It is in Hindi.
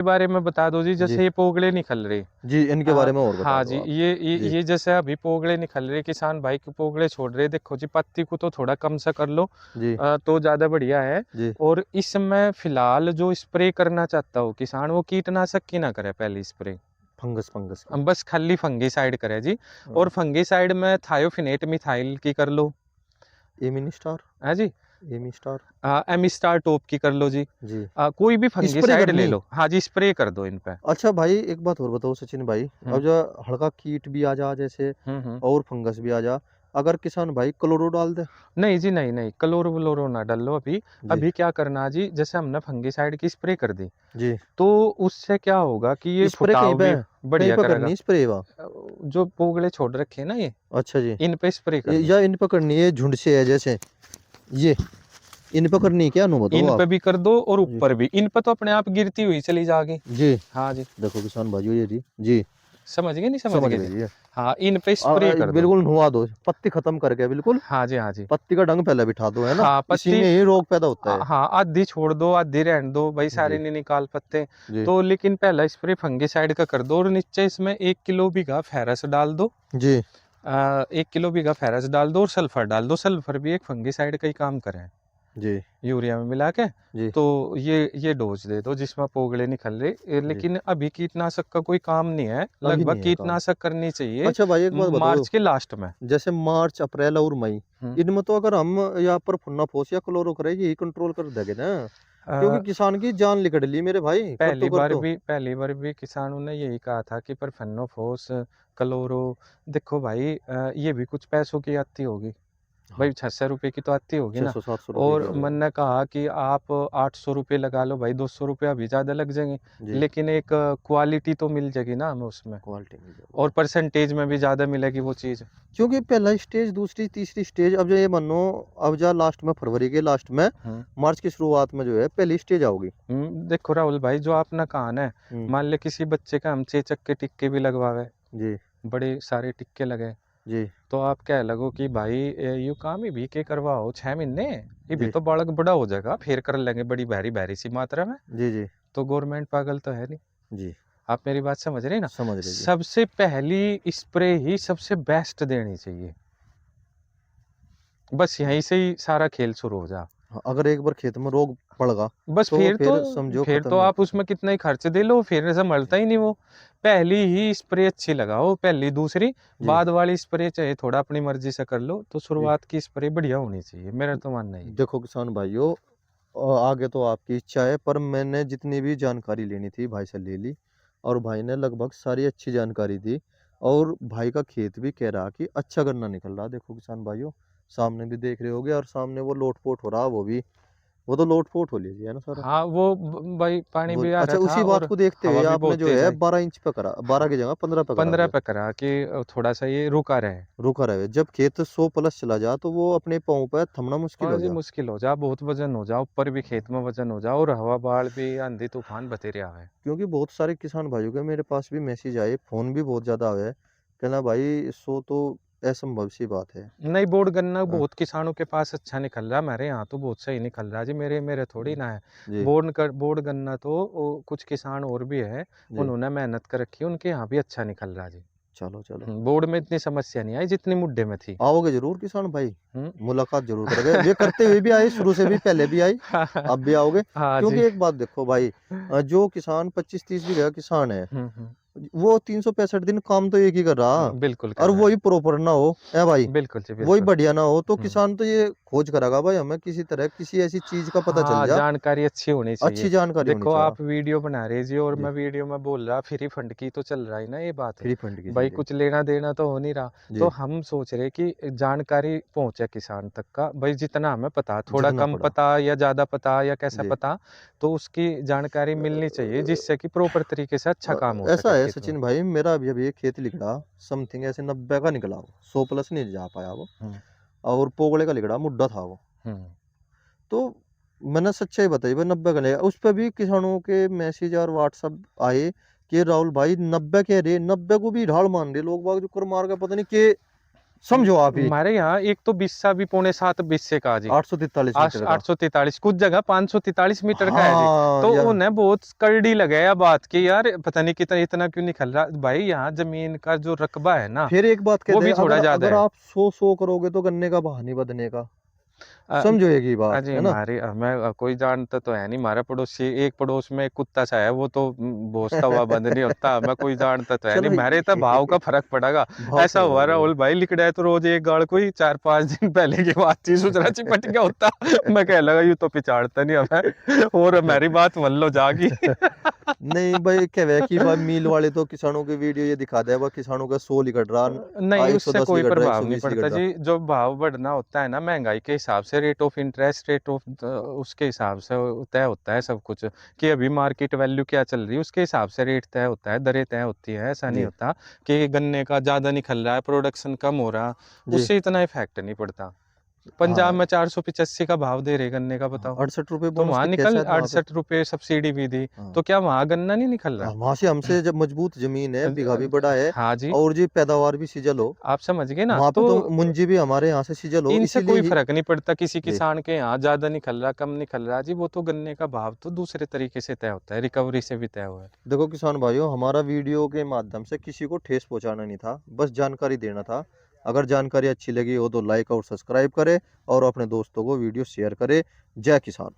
के बारे में बता दो जी, जी जैसे ये पोगड़े निकल रही। जी, इनके बारे में और बता हाँ दो जी, आप। जी ये जैसे अभी पोगड़े निकल रहे, किसान भाई के पोगड़े छोड़ रहे, देखो जी पत्ती को तो थोड़ा कम सा कर लो, जी तो ज़्यादा बढ़िया है। जी। और इस समय फिलहाल जो स्प्रे करना चाहता हो किसान, वो कीटनाशक की ना करे पहली स्प्रे, फंगस फंगस की। हम बस खाली फंगीसाइड करे जी। और हाँ, फंगीसाइड में थायोफिनेट मिथाइल की कर लो, एमिनी स्टार। है जी। एमी स्टार। एमिस्टार टॉप की कर लो जी। जी। कोई भी स्प्रे फंगीसाइड ले करनी। लो, हाँ जी, स्प्रे कर दो इन पे। अच्छा भाई एक बात और बताओ सचिन भाई, अब हम्म जो हल्का कीट भी आ जा जैसे हम्म। और फंगस भी आ जा, अगर किसान भाई क्लोरो डाल दे। नहीं जी, नहीं नहीं, क्लोरो व्लोरो ना डालो अभी। जी अभी क्या करना जी, जैसे हमने फंगीसाइड की स्प्रे कर दी, जी। तो उससे क्या होगा कि ये स्प्रे फुटाव भी कहीं बढ़िया पे करेगा। करनी स्प्रे वा। जो पोगड़े छोड़ रखे हैं ना ये, अच्छा जी। इन पे स्प्रे कर दो। या इन पे करनी है झुंड से है जैसे ये, इन पे करनी है क्या, नु बताओ इन पे आप। भी कर दो और जी ऊपर भी, इन पे तो अपने आप गिरती हुई चली जाएगी। जी। हाँ जी, देखो किसान भाइयों ये जी जी। समझ गए, नहीं समझ समझ गए गए जी। जी। हाँ, इन पे स्प्रे कर दो। बिल्कुल नुआ दो, पत्ती खत्म करके बिल्कुल। हाँ जी, हाँ जी। पत्ती का डंग पहले बिठा दो है ना, हाँ, इसी पत्ती, में ही रोग पैदा होता है। हाँ, आधी छोड़ दो आधी रहने दो भाई, सारे जी नहीं निकाल पत्ते। जी तो लेकिन पहला स्प्रे फंगीसाइड का कर दो, और नीचे इसमें 1 किलो बीघा फेरस डाल दो। जी 1 किलो बीघा फेरस डाल दो और सल्फर डाल दो। सल्फर भी एक फंगीसाइड का ही काम करे, जी यूरिया में मिला के। जी तो ये डोज दे दो जिसमें पोगड़े निकल रहे। जी। लेकिन अभी कीटनाशक का कोई काम नहीं है, अभी लगभग नहीं है काम। कीटनाशक करनी चाहिए अच्छा भाई एक बात बताओ, मार्च के लास्ट में। जैसे मार्च अप्रैल और मई, हम्म। इनमें तो अगर हम यहाँ पर फुन्ना फोस या क्लोरो करे यही कंट्रोल कर देंगे ना, अ, क्योंकि किसान की जान लिकड़ ली मेरे भाई कर तो। पहली बार भी किसानों ने यही कहा था कि पर फन्नोफोस, क्लोरो, देखो भाई, ये भी कुछ पैसों की आती होगी हाँ भाई, 600 रुपए की तो आती होगी छह ना। सौ सात सौ रुपये की और हो मन गया। ने कहा कि आप 800 रुपये लगा लो भाई, 200 रुपया भी ज़्यादा लग जाएंगे, जी लेकिन एक क्वालिटी तो मिल जाएगी ना हमें उसमें, क्वालिटी मिल जाएगी। और परसेंटेज में भी ज़्यादा मिलेगी वो चीज़। क्योंकि पहला स्टेज दूसरी तीसरी स्टेज, अब जो ये मानो अब जा लास्ट में फरवरी के लास्ट में, हम्म मार्च की शुरुआत में जो है पहली स्टेज आओगी। देखो राहुल भाई, जो आपने कहा ना, हम्म। मान ले किसी बच्चे का हम चेचक के टिक्के भी लगवावे, जी बड़े सारे टिक्के लगे, जी तो आप कह लगो कि भाई यू काम ही भी के करवाओ 6 महीने, ये भी जी तो बालक बड़ा हो जाएगा फिर कर लेंगे बड़ी भारी भारी सी मात्रा में। जी जी तो गवर्नमेंट पागल तो है नहीं। जी। आप मेरी बात समझ रहे हैं ना। समझ रहे जी। सबसे पहली स्प्रे ही सबसे बेस्ट देनी चाहिए, बस यहीं से ही सारा खेल शुरू हो जा। हाँ, अगर एक बार खेत में रोग पड़गा बस तो फिर समझो फिर खत्म तो ही आप होता है। उसमें कितना ही खर्च दे लो, फिर संभलता ही नहीं वो। पहली ही स्प्रे अच्छी लगाओ, पहली दूसरी, जी बाद वाली स्प्रे चाहे थोड़ा अपनी मर्जी से कर लो, तो जी। शुरुआत की स्प्रे बढ़िया होनी चाहिए, मेरा तो मानना ही है। देखो किसान भाइयों, आगे तो आपकी इच्छा है, पर मैंने जितनी भी जानकारी लेनी थी भाई से ले ली, और भाई ने लगभग सारी अच्छी जानकारी दी। और भाई का खेत भी कह रहा कि अच्छा गन्ना निकल रहा, देखो किसान भाइयों सामने भी देख रहे होगे, और सामने वो लोटपोट हो रहा, वो भी वो तो लोटपोट हो लीजिए है ना सारा। हाँ, वो भाई पानी वो भी आ रहा अच्छा, था उसी बात और को देखते हुए हवा भी आपने बहुत जो तेज है आई। 12 इंच पे करा, 12 की जगह 15 पे करा 15 हुआ है। पे करा कि थोड़ा सा ये रुका रहे। रुका रहे, जब खेत 100 प्लस चला जा तो वो अपने पाँव पे थमना मुश्किल हाँ हो जी, जा। मुश्किल हो जा, बहुत वजन हो जा, ऊपर भी खेत में वजन हो जा, और हवा बाढ़ भी आंधी तूफान बतेरे आवे। क्योंकि बहुत सारे किसान भाइयों के मेरे पास भी मैसेज आए, फोन भी बहुत ज्यादा आए, कहना भाई सो तो असंभव सी बात है। नहीं, बोर्ड गन्ना हाँ, बहुत किसानों के पास अच्छा निकल रहा है, हमारे यहाँ तो बहुत सही निकल रहा है जी, मेरे मेरे थोड़ी जी ना है। जी बोर्ड गन्ना तो कुछ किसान और भी है, जी। उन्होंने मेहनत कर रखी है, उनके यहाँ भी अच्छा निकल रहा है जी। चलो चलो। बोर्ड में इतनी समस्या नहीं आई जितनी मुड्ढे में थी। आओगे जरूर किसान भाई, हम्म। मुलाकात जरूर करोगे, वे करते हुए भी आए शुरू से भी, पहले भी आए, अब भी आओगे। हाँ क्योंकि जी। एक बात देखो भाई, जो किसान 25-30 बीघा किसान है, हम्म। वो 365 दिन काम तो एक ही कर रहा, बिल्कुल कर और रहा है। वही प्रॉपर ना हो है भाई, बिल्कुल जी, वही बिल्कुल। बढ़िया ना हो, तो हम्म। किसान तो ये खोज करेगा भाई, हमें किसी तरह किसी ऐसी चीज का पता चल हाँ, जा, जानकारी अच्छी होनी चाहिए। अच्छी जानकारी होनी देखो, चाहिए। आप वीडियो बना रहे जी, और जी मैं वीडियो में बोल रहा फ्री फंड की तो चल रहा है ना, ये बात। फ्री फंड की चल भाई रही। कुछ लेना देना तो हो नहीं रहा। तो जी हम सोच रहे कि जानकारी पहुंचे किसान तक का भाई, जितना हमें पता, थोड़ा जितना कम पड़ा। पता या ज़्यादा पता या कैसा जी पता, तो उसकी जानकारी मिलनी चाहिए, जिससे कि प्रॉपर तरीके से अच्छा काम हो ऐसा सके है खेत में। सचिन भाई, मेरा अभी अभी एक खेत लिखड़ा, समथिंग ऐसे 90 का निकला, वो 100 प्लस नहीं जा पाया वो, हम्म और पोगड़े का लिखड़ा मुड्ढा था वो। हम्म। तो मैंने सच्चाई बताई भाई, 90 का लिया, उस पर भी किसानों के मैसेज और व्हाट्सअप आए कि राहुल भाई 90 कह रहे, 90 को भी ढाल मान रहे लोग बाग, जो कर मार का पता नहीं के समझो आप ही। हमारे यहाँ एक तो बिस्सा भी 6.25 बिस्से का जी, 843 मीटर का। 843, कुछ जगह 543 मीटर का है जी। हाँ तो या उन्हें बहुत करड़ी लगे या बात की यार, पता नहीं कितना इतना क्यों निकल रहा भाई। यहाँ जमीन का जो रकबा है ना, फिर एक बात कह वो दे, भी थोड़ा अगर ज्यादा अगर है। आप 100 करोगे तो गन्ने का भाव नहीं बदलने का। अ, समझो एक ही बात अजी है ना। हमारे मैं कोई जानता तो है नहीं, हमारा पड़ोसी एक पड़ोस में एक कुत्ता सा है, वो तो भोसता हुआ बंद नहीं होता। मैं कोई जानता तो है नहीं, चलो मेरे तो भाव का फर्क पड़ेगा। भाव ऐसा का हुआ फर्क राहुल भाई, लिख रहा है तो रोज एक गाड़ को ही 4-5 दिन पहले की बात थी, सुचरा चिपट गया होता। मैं कह लगा यू तो पिछाड़ता नहीं हमें, और हमारी बात मान लो जागी। नहीं भाई, क्या है कि भाई मिल वाले तो किसानों की वीडियो ये दिखा दे, भाई किसानों का 100 लिखट रहा, नहीं, उससे 110 कोई लिखट रहा, प्रभाव नहीं 120 पड़ता लिखट रहा। जी। जो भाव बढ़ना होता है ना महंगाई के हिसाब से, rate of interest, rate of उसके हिसाब से तय होता है सब कुछ, कि अभी मार्केट वैल्यू क्या चल रही है उसके हिसाब से रेट तय होता है, दरें तय होती है। ऐसा नहीं जी होता कि गन्ने का ज़्यादा निकल रहा है, प्रोडक्शन कम हो रहा, जी। उससे इतना इफेक्ट नहीं पड़ता। पंजाब हाँ में 485 का भाव दे रहे गन्ने का, हाँ, बताओ। 68 रुपये तो बोनस वहां दिखे निकल शायद वहां पे। 68 रुपये सब्सिडी भी दी, हाँ तो क्या वहां गन्ना नहीं निकल रहा? वहां से हमसे जब मजबूत जमीन है, बीघा भी बड़ा है, हाँ जी, और जी पैदावार भी सीजल हो, आप समझ गए ना। वहां पे तो तो मुंजी भी हमारे यहाँ से सीजल हो, इनसे इसीलिए कोई ही। फर्क नहीं पड़ता किसी जी किसान के यहाँ ज्यादा निकल रहा कम निकल रहा जी, वो तो गन्ने का भाव तो दूसरे तरीके से तय होता है, रिकवरी से भी तय हुआ है। देखो किसान भाइयों, हमारा वीडियो के माध्यम से किसी को ठेस पहुंचाना नहीं था, बस जानकारी देना था। अगर जानकारी अच्छी लगी हो तो लाइक और सब्सक्राइब करें, और अपने दोस्तों को वीडियो शेयर करें। जय किसान।